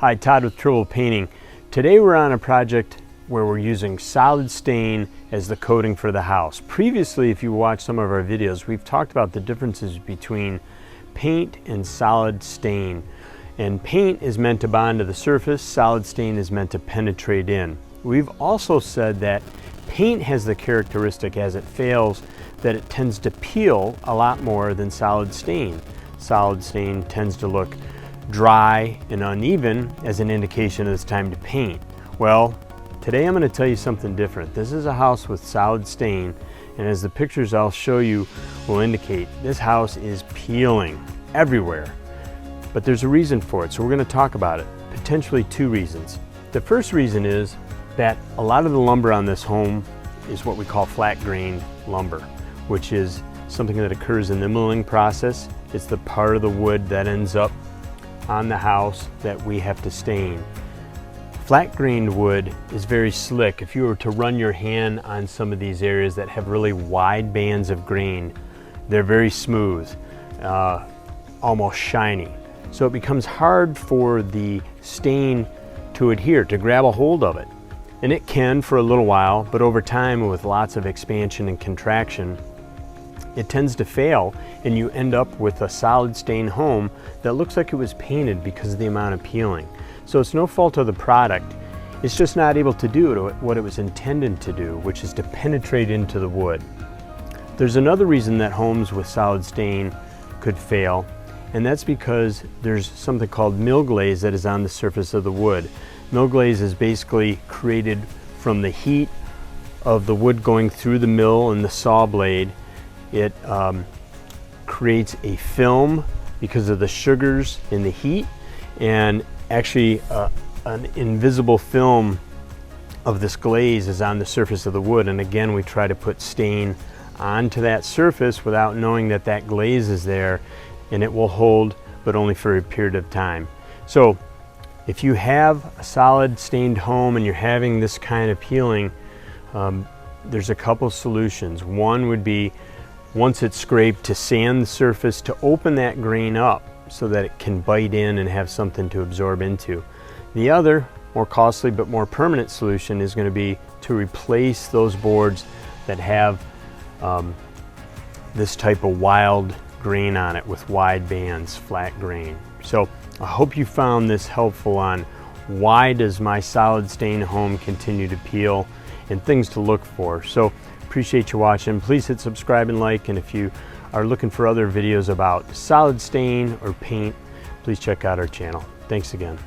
Hi, Todd with Tribble Painting. Today we're on a project where we're using solid stain as the coating for the house. Previously, if you watched some of our videos, we've talked about the differences between paint and solid stain. And paint is meant to bond to the surface, solid stain is meant to penetrate in. We've also said that paint has the characteristic as it fails that it tends to peel a lot more than solid stain. Solid stain tends to look dry and uneven as an indication that it's time to paint. Well, today I'm going to tell you something different. This is a house with solid stain, and as the pictures I'll show you will indicate, this house is peeling everywhere. But there's a reason for it, so we're going to talk about it. Potentially two reasons. The first reason is that a lot of the lumber on this home is what we call flat-grained lumber, which is something that occurs in the milling process. It's the part of the wood that ends up on the house that we have to stain. Flat-grained wood is very slick. If you were to run your hand on some of these areas that have really wide bands of grain, they're very smooth, almost shiny. So it becomes hard for the stain to adhere, to grab a hold of it. And it can for a little while, but over time with lots of expansion and contraction, it tends to fail and you end up with a solid stain home that looks like it was painted because of the amount of peeling. So it's no fault of the product, it's just not able to do what it was intended to do, which is to penetrate into the wood. There's another reason that homes with solid stain could fail, and that's because there's something called Milglaze that is on the surface of the wood. Milglaze is basically created from the heat of the wood going through the mill and the saw blade. It creates a film because of the sugars in the heat, and actually an invisible film of this glaze is on the surface of the wood. And again, we try to put stain onto that surface without knowing that that glaze is there, and it will hold, but only for a period of time. So if you have a solid stained home and you're having this kind of peeling, there's a couple solutions. One would be, once it's scraped, to sand the surface to open that grain up so that it can bite in and have something to absorb into. The other, more costly but more permanent solution is going to be to replace those boards that have this type of wild grain on it with wide bands, flat grain. So I hope you found this helpful on why does my solid stain home continue to peel and things to look for. So appreciate you watching. Please hit subscribe and like, and if you are looking for other videos about solid stain or paint, please check out our channel. Thanks again.